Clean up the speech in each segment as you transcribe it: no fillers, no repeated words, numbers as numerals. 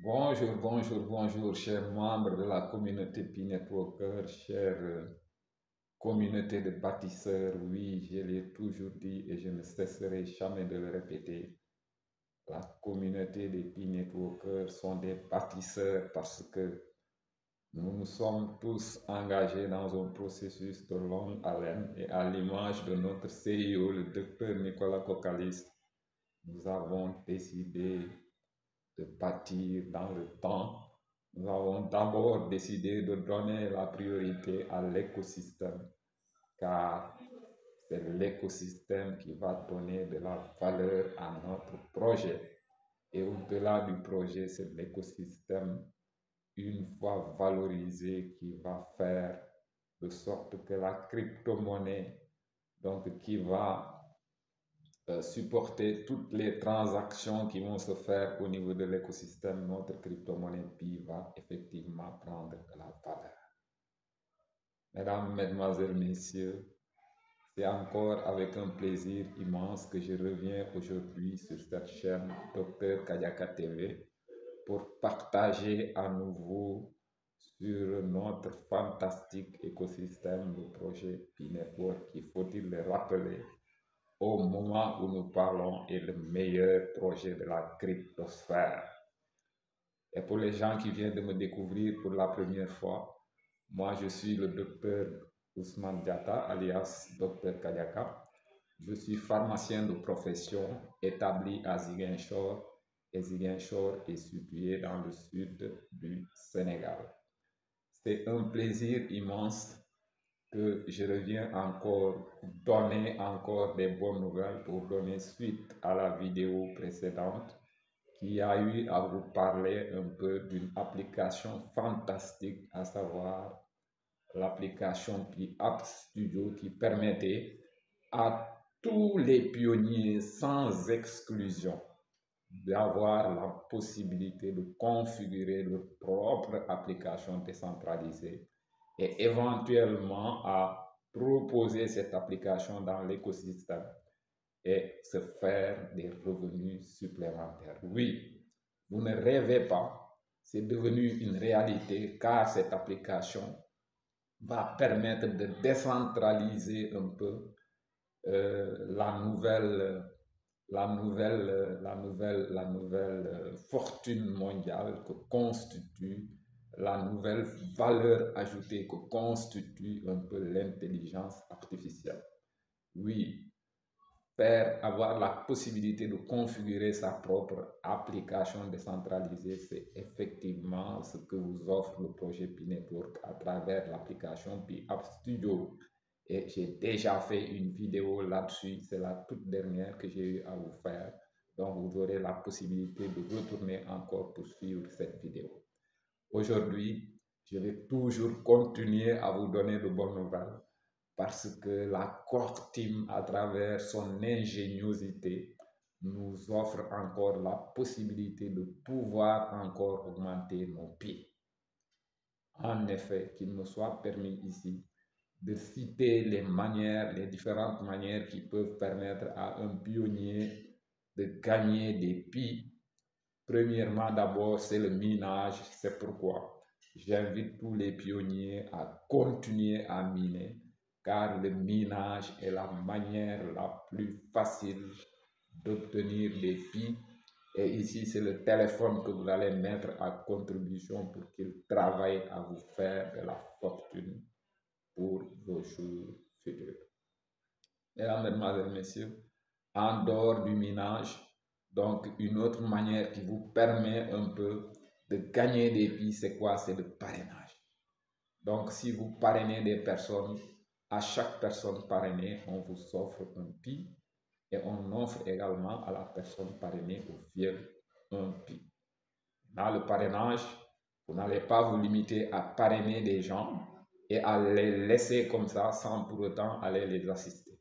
Bonjour, bonjour, bonjour, chers membres de la communauté P-Networker, chère communauté de bâtisseurs. Oui, je l'ai toujours dit et je ne cesserai jamais de le répéter. La communauté des P-Networkers sont des bâtisseurs parce que nous nous sommes tous engagés dans un processus de longue haleine et à l'image de notre CEO, le docteur Nicolas Kokalis, nous avons décidé de bâtir dans le temps. Nous avons d'abord décidé de donner la priorité à l'écosystème, car c'est l'écosystème qui va donner de la valeur à notre projet. Et au-delà du projet, c'est l'écosystème, une fois valorisé, qui va faire de sorte que la crypto-monnaie, donc qui va supporter toutes les transactions qui vont se faire au niveau de l'écosystème, notre crypto-monnaie Pi va effectivement prendre de la valeur. Mesdames, Mesdemoiselles, Messieurs, c'est encore avec un plaisir immense que je reviens aujourd'hui sur cette chaîne Dr Kadiaka TV pour partager à nouveau sur notre fantastique écosystème, le projet Pi Network, qui, faut-il le rappeler, au moment où nous parlons, est le meilleur projet de la cryptosphère. Et pour les gens qui viennent de me découvrir pour la première fois, moi je suis le docteur Ousmane Diatta, alias Dr Kadiaka. Je suis pharmacien de profession établi à Ziguinchor et Ziguinchor est situé dans le sud du Sénégal. C'est un plaisir immense que je reviens encore donner encore des bonnes nouvelles pour donner suite à la vidéo précédente qui a eu à vous parler un peu d'une application fantastique, à savoir l'application App Studio qui permettait à tous les pionniers sans exclusion d'avoir la possibilité de configurer leur propre application décentralisée et éventuellement à proposer cette application dans l'écosystème et se faire des revenus supplémentaires. Oui, vous ne rêvez pas, c'est devenu une réalité car cette application va permettre de décentraliser un peu la nouvelle fortune mondiale que constitue la nouvelle valeur ajoutée que constitue un peu l'intelligence artificielle. Oui, avoir la possibilité de configurer sa propre application décentralisée, c'est effectivement ce que vous offre le projet Pi Network à travers l'application Pi App Studio. Et j'ai déjà fait une vidéo là-dessus, c'est la toute dernière que j'ai eu à vous faire. Donc vous aurez la possibilité de retourner encore pour suivre cette vidéo. Aujourd'hui, je vais toujours continuer à vous donner de bonnes nouvelles parce que la Core Team, à travers son ingéniosité, nous offre encore la possibilité de pouvoir encore augmenter nos pieds. En effet, qu'il me soit permis ici de citer les différentes manières qui peuvent permettre à un pionnier de gagner des pieds. Premièrement, d'abord, c'est le minage. C'est pourquoi j'invite tous les pionniers à continuer à miner, car le minage est la manière la plus facile d'obtenir des pieds. Et ici, c'est le téléphone que vous allez mettre à contribution pour qu'il travaille à vous faire de la fortune pour vos jours futurs. Mesdames, Mesdemoiselles, Messieurs, en dehors du minage, donc une autre manière qui vous permet un peu de gagner des vies, c'est quoi? C'est le parrainage. Donc si vous parrainez des personnes, à chaque personne parrainée, on vous offre un pi et on offre également à la personne parrainée au fiel un pi. Dans le parrainage, vous n'allez pas vous limiter à parrainer des gens et à les laisser comme ça sans pour autant aller les assister.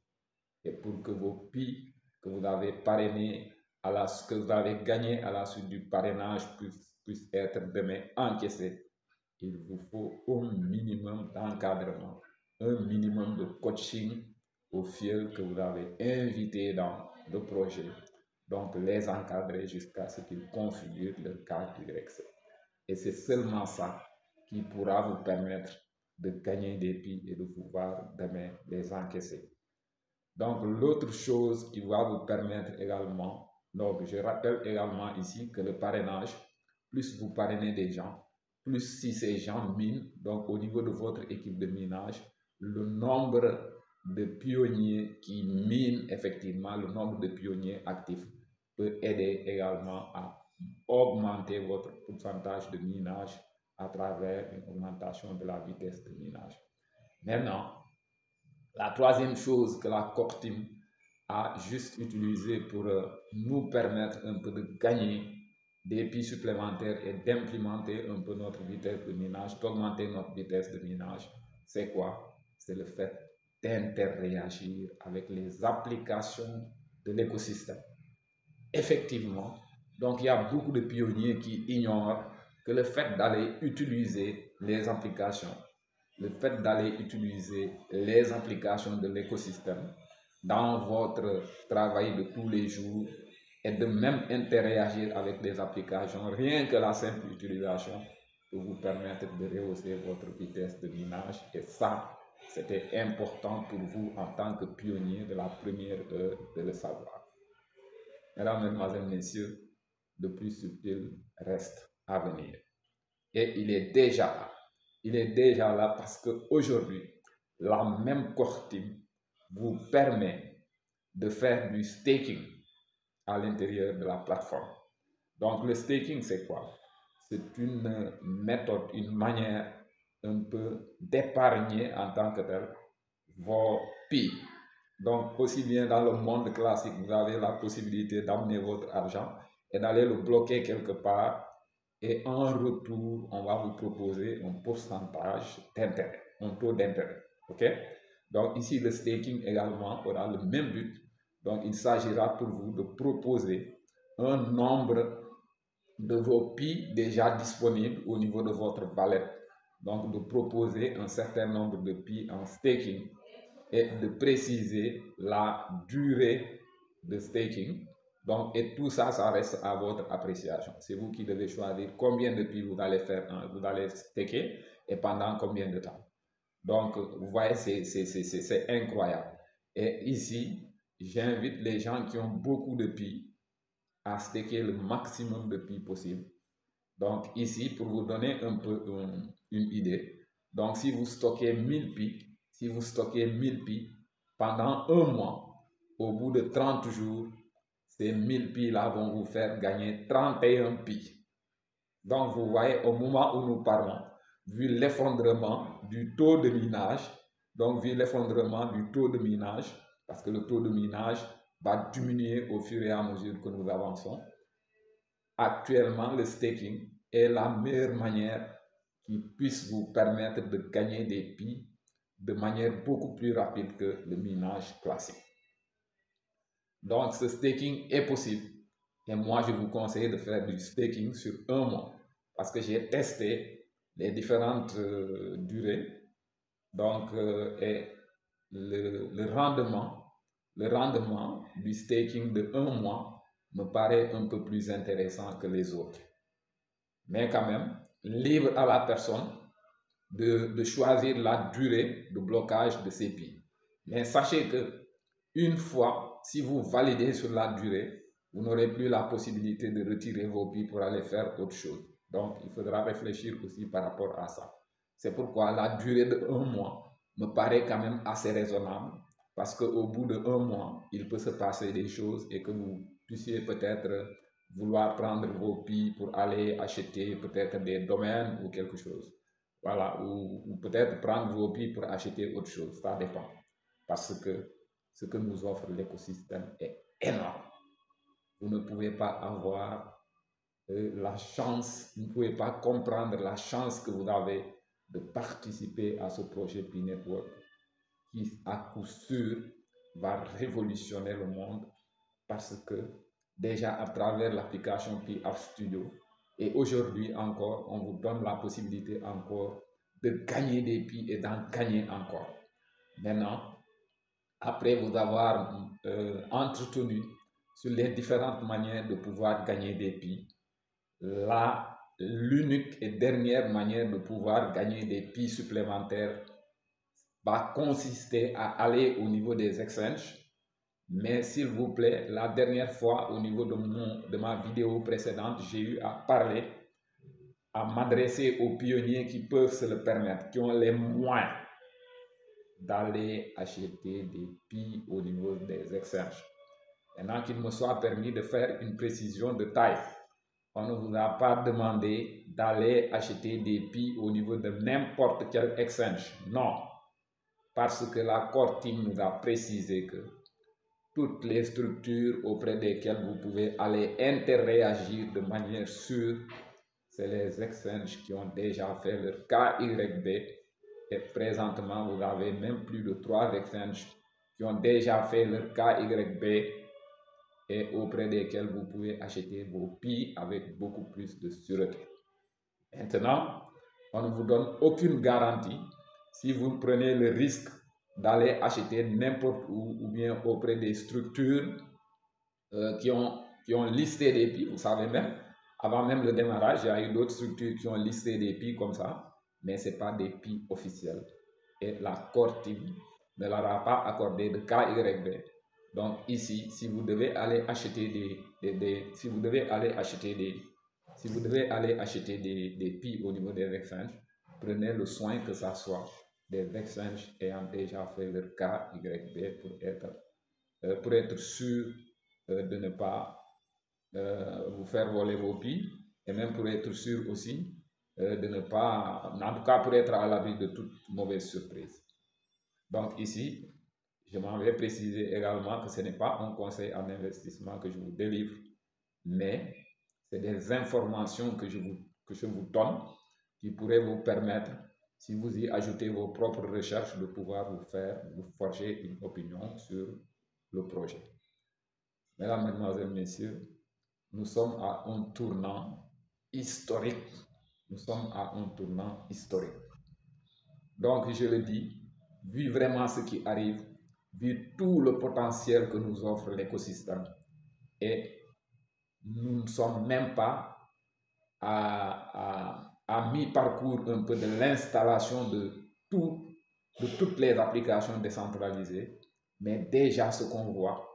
Et pour que vos pi que vous avez parrainé que vous avez gagné à la suite du parrainage puissent être demain encaissés, il vous faut un minimum d'encadrement, un minimum de coaching au fiel que vous avez invité dans le projet. donc les encadrer jusqu'à ce qu'ils configurent leur cas YC. Et c'est seulement ça qui pourra vous permettre de gagner des PI et de pouvoir demain les encaisser. Donc l'autre chose qui va vous permettre également, donc je rappelle également ici que le parrainage, plus vous parrainez des gens, plus si ces gens minent, donc au niveau de votre équipe de minage, le nombre de pionniers qui minent effectivement, le nombre de pionniers actifs peut aider également à augmenter votre pourcentage de minage à travers une augmentation de la vitesse de minage. Maintenant, la troisième chose que la Core Team a juste utilisé pour nous permettre un peu de gagner des PI supplémentaires et d'implémenter un peu notre vitesse de minage, d'augmenter notre vitesse de minage, c'est quoi? C'est le fait d'interréagir avec les applications de l'écosystème. Effectivement, donc il y a beaucoup de pionniers qui ignorent que le fait d'aller utiliser les applications, le fait d'aller utiliser les applications de l'écosystème dans votre travail de tous les jours et de même interagir avec des applications, rien que la simple utilisation peut vous permettre de rehausser votre vitesse de minage. Et ça, c'était important pour vous en tant que pionnier de la première heure de le savoir. Mesdames, Mesdemoiselles, Messieurs, le plus subtil reste à venir. Et il est déjà là. Il est déjà là parce qu'aujourd'hui, la même Core Team vous permet de faire du staking à l'intérieur de la plateforme. Donc le staking, c'est quoi? C'est une méthode, une manière un peu d'épargner en tant que tel vos PI. Donc aussi bien dans le monde classique, vous avez la possibilité d'amener votre argent et d'aller le bloquer quelque part. Et en retour, on va vous proposer un pourcentage d'intérêt, un taux d'intérêt. OK? Donc ici, le staking également aura le même but. Donc il s'agira pour vous de proposer un nombre de vos PI déjà disponibles au niveau de votre wallet. Donc de proposer un certain nombre de PI en staking et de préciser la durée de staking. Donc, et tout ça, ça reste à votre appréciation. C'est vous qui devez choisir combien de PI vous allez faire, vous allez staker et pendant combien de temps. Donc, vous voyez, c'est incroyable. Et ici, j'invite les gens qui ont beaucoup de PI à staker le maximum de PI possible. Donc, ici, pour vous donner un peu une idée, donc si vous stockez 1000 PI, si vous stockez 1000 PI pendant un mois, au bout de 30 jours, ces 1000 PI-là vont vous faire gagner 31 PI. Donc, vous voyez, au moment où nous parlons, vu l'effondrement du taux de minage, donc vu l'effondrement du taux de minage, parce que le taux de minage va diminuer au fur et à mesure que nous avançons, actuellement, le staking est la meilleure manière qui puisse vous permettre de gagner des PI de manière beaucoup plus rapide que le minage classique. Donc, ce staking est possible. Et moi, je vous conseille de faire du staking sur un mois parce que j'ai testé les différentes durées. Donc, et le rendement du staking de un mois me paraît un peu plus intéressant que les autres. Mais quand même, libre à la personne de choisir la durée de blocage de ces PI. Mais sachez que une fois, si vous validez sur la durée, vous n'aurez plus la possibilité de retirer vos PI pour aller faire autre chose. Donc, il faudra réfléchir aussi par rapport à ça. C'est pourquoi la durée de un mois me paraît quand même assez raisonnable parce qu'au bout de un mois, il peut se passer des choses et que vous puissiez peut-être vouloir prendre vos PI pour aller acheter peut-être des domaines ou quelque chose. Voilà, ou peut-être prendre vos PI pour acheter autre chose, ça dépend. Parce que ce que nous offre l'écosystème est énorme. Vous ne pouvez pas avoir la chance, vous ne pouvez pas comprendre la chance que vous avez de participer à ce projet Pi Network qui, à coup sûr, va révolutionner le monde parce que déjà à travers l'application Pi App Studio et aujourd'hui encore, on vous donne la possibilité encore de gagner des Pi et d'en gagner encore. Maintenant, après vous avoir entretenu sur les différentes manières de pouvoir gagner des PI. L'unique et dernière manière de pouvoir gagner des PI supplémentaires va consister à aller au niveau des exchanges. Mais s'il vous plaît, la dernière fois, au niveau de ma vidéo précédente, j'ai eu à parler, à m'adresser aux pionniers qui peuvent se le permettre, qui ont les moyens d'aller acheter des PI au niveau des exchanges. Maintenant qu'il me soit permis de faire une précision de taille, on ne vous a pas demandé d'aller acheter des PI au niveau de n'importe quel exchange. Non, parce que la Core Team nous a précisé que toutes les structures auprès desquelles vous pouvez aller interréagir de manière sûre, c'est les exchanges qui ont déjà fait leur KYB. Et présentement, vous avez même plus de 3 exchanges qui ont déjà fait leur KYB et auprès desquels vous pouvez acheter vos PI avec beaucoup plus de sûreté. Maintenant, on ne vous donne aucune garantie si vous prenez le risque d'aller acheter n'importe où ou bien auprès des structures qui ont listé des PI. Vous savez même, avant même le démarrage, il y a eu d'autres structures qui ont listé des PI comme ça, mais ce n'est pas des PI officiels. Et la Core Team ne leur a pas accordé de KYB. Donc ici, si vous devez aller acheter des PI au niveau des exchanges, prenez le soin que ça soit des exchanges ayant déjà fait leur KYB pour être sûr de ne pas vous faire voler vos PI et même pour être sûr aussi de ne pas, en tout cas pour être à l'abri de toute mauvaise surprise. Donc ici, je m'en vais préciser également que ce n'est pas un conseil en investissement que je vous délivre, mais c'est des informations que je vous donne qui pourraient vous permettre, si vous y ajoutez vos propres recherches, de pouvoir vous forger une opinion sur le projet. Mesdames, Mesdemoiselles, Messieurs, nous sommes à un tournant historique. Nous sommes à un tournant historique. Donc, je le dis, vu vraiment ce qui arrive, vu tout le potentiel que nous offre l'écosystème, et nous ne sommes même pas à mi-parcours un peu de l'installation de toutes les applications décentralisées, mais déjà ce qu'on voit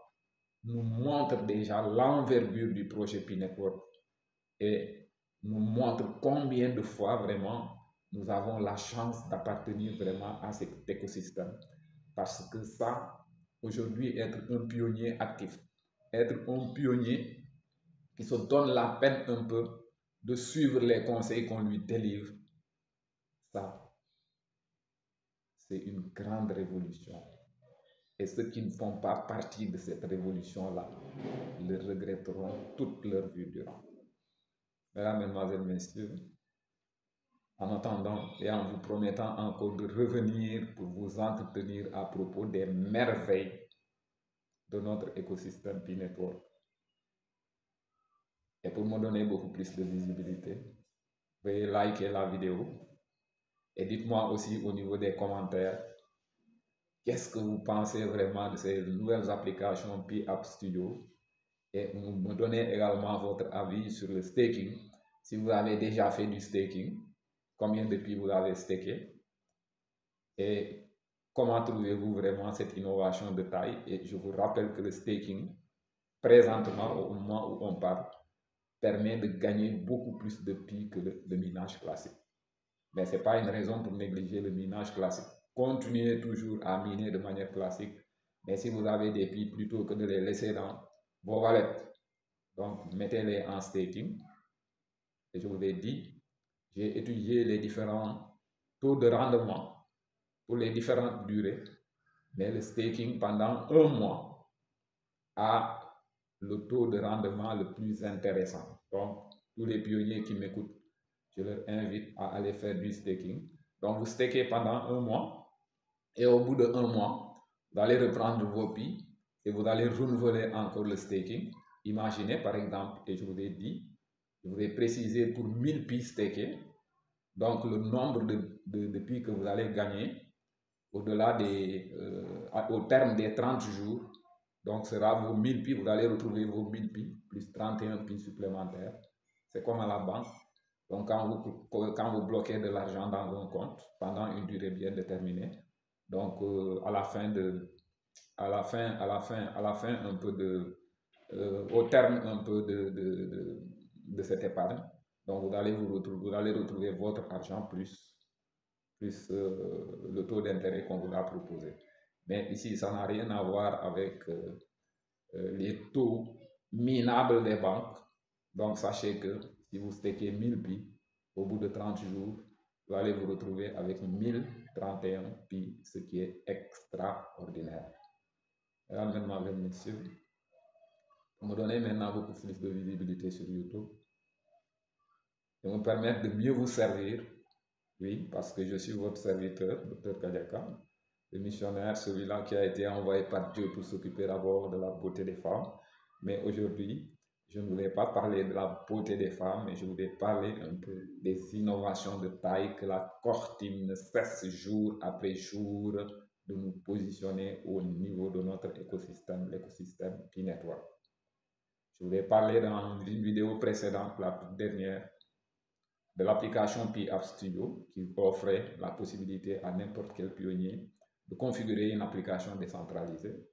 nous montre déjà l'envergure du projet Pi Network et nous montre combien de fois vraiment nous avons la chance d'appartenir vraiment à cet écosystème. Parce que ça, aujourd'hui, être un pionnier actif, être un pionnier qui se donne la peine un peu de suivre les conseils qu'on lui délivre, ça, c'est une grande révolution. Et ceux qui ne font pas partie de cette révolution-là le regretteront toute leur vie durant. Mesdames, Mesdemoiselles, Messieurs, en attendant et en vous promettant encore de revenir pour vous entretenir à propos des merveilles de notre écosystème Pi Network. Et pour me donner beaucoup plus de visibilité, veuillez liker la vidéo et dites-moi aussi au niveau des commentaires qu'est-ce que vous pensez vraiment de ces nouvelles applications Pi App Studio et me donnez également votre avis sur le staking. Si vous avez déjà fait du staking, combien de Pi vous avez stacké et comment trouvez-vous vraiment cette innovation de taille. Et je vous rappelle que le staking, présentement au moment où on parle, permet de gagner beaucoup plus de Pi que le minage classique. Mais ce n'est pas une raison pour négliger le minage classique. Continuez toujours à miner de manière classique, mais si vous avez des Pi, plutôt que de les laisser dans vos wallets, donc mettez-les en staking. Et je vous ai dit, j'ai étudié les différents taux de rendement pour les différentes durées, mais le staking pendant un mois a le taux de rendement le plus intéressant. Donc, tous les pionniers qui m'écoutent, je leur invite à aller faire du staking. Donc, vous stakez pendant un mois et au bout de un mois, vous allez reprendre vos Pi et vous allez renouveler encore le staking. Imaginez par exemple, et je vous ai dit, je vous ai précisé pour 1000 Pi stakés, donc le nombre de Pi que vous allez gagner au-delà au terme des 30 jours Donc, sera vos 1000 pi, vous allez retrouver vos 1000 pi plus 31 pi supplémentaires. C'est comme à la banque. Donc, quand vous bloquez de l'argent dans un compte pendant une durée bien déterminée, donc à la fin un peu au terme un peu de cette épargne, donc vous allez retrouver votre argent plus le taux d'intérêt qu'on vous a proposé. Mais ici, ça n'a rien à voir avec les taux minables des banques. Donc, sachez que si vous stakez 1000 pi, au bout de 30 jours, vous allez vous retrouver avec 1031 pi, ce qui est extraordinaire. Mesdames, Mesdemoiselles, Messieurs, pour me donner maintenant beaucoup plus de visibilité sur YouTube et me permettre de mieux vous servir, oui, parce que je suis votre serviteur, Dr Kadiaka, le missionnaire, celui-là qui a été envoyé par Dieu pour s'occuper d'abord de la beauté des femmes. Mais aujourd'hui, je ne voulais pas parler de la beauté des femmes, mais je voulais parler un peu des innovations de taille que la Cortime ne cesse jour après jour de nous positionner au niveau de notre écosystème, l'écosystème Pi-Network. Je voulais parler dans une vidéo précédente, la dernière, de l'application Pi App Studio qui offrait la possibilité à n'importe quel pionnier de configurer une application décentralisée,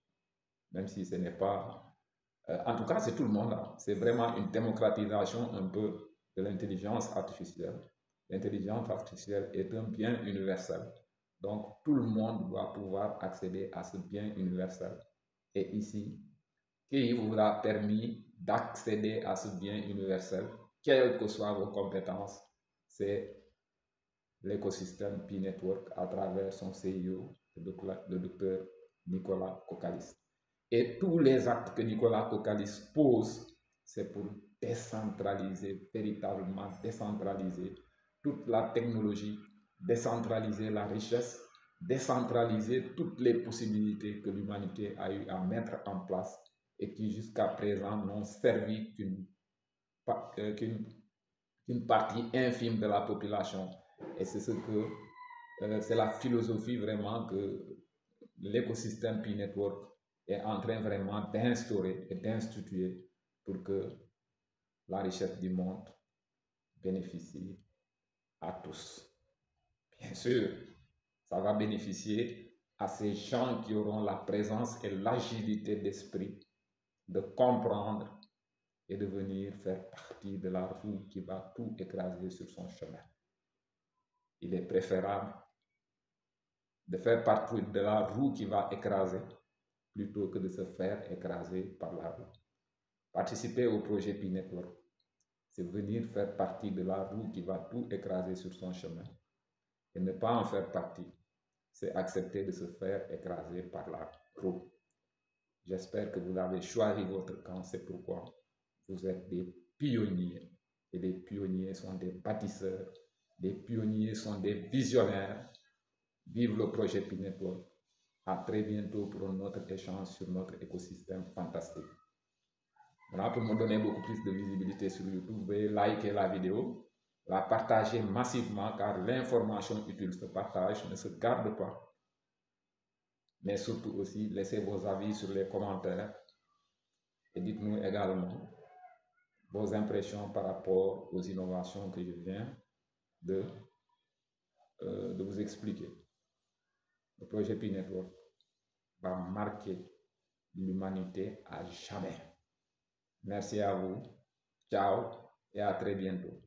même si ce n'est pas... en tout cas, c'est tout le monde. Hein. C'est vraiment une démocratisation un peu de l'intelligence artificielle. L'intelligence artificielle est un bien universel. Donc, tout le monde doit pouvoir accéder à ce bien universel. Et ici, qui vous a permis d'accéder à ce bien universel, quelles que soient vos compétences, c'est l'écosystème Pi-Network à travers son CIO, le docteur Nicolas Kokalis. Et tous les actes que Nicolas Kokalis pose, c'est pour décentraliser, véritablement décentraliser toute la technologie, décentraliser la richesse, décentraliser toutes les possibilités que l'humanité a eu à mettre en place et qui jusqu'à présent n'ont servi qu'une partie infime de la population. Et c'est c'est la philosophie vraiment que l'écosystème Pi-Network est en train vraiment d'instaurer et d'instituer pour que la richesse du monde bénéficie à tous. Bien sûr, ça va bénéficier à ces gens qui auront la présence et l'agilité d'esprit de comprendre et de venir faire partie de la roue qui va tout écraser sur son chemin. Il est préférable de faire partie de la roue qui va écraser plutôt que de se faire écraser par la roue. Participer au projet Pi-Network, c'est venir faire partie de la roue qui va tout écraser sur son chemin. Et ne pas en faire partie, c'est accepter de se faire écraser par la roue. J'espère que vous avez choisi votre camp, c'est pourquoi vous êtes des pionniers. Et les pionniers sont des bâtisseurs, les pionniers sont des visionnaires. Vive le projet Pi-Network. À très bientôt pour un autre échange sur notre écosystème fantastique. Voilà, pour me donner beaucoup plus de visibilité sur YouTube, veuillez liker la vidéo, la partager massivement car l'information utile se partage, ne se garde pas. Mais surtout aussi, laissez vos avis sur les commentaires et dites-nous également vos impressions par rapport aux innovations que je viens de vous expliquer. Le projet Pi-Network va marquer l'humanité à jamais. Merci à vous. Ciao et à très bientôt.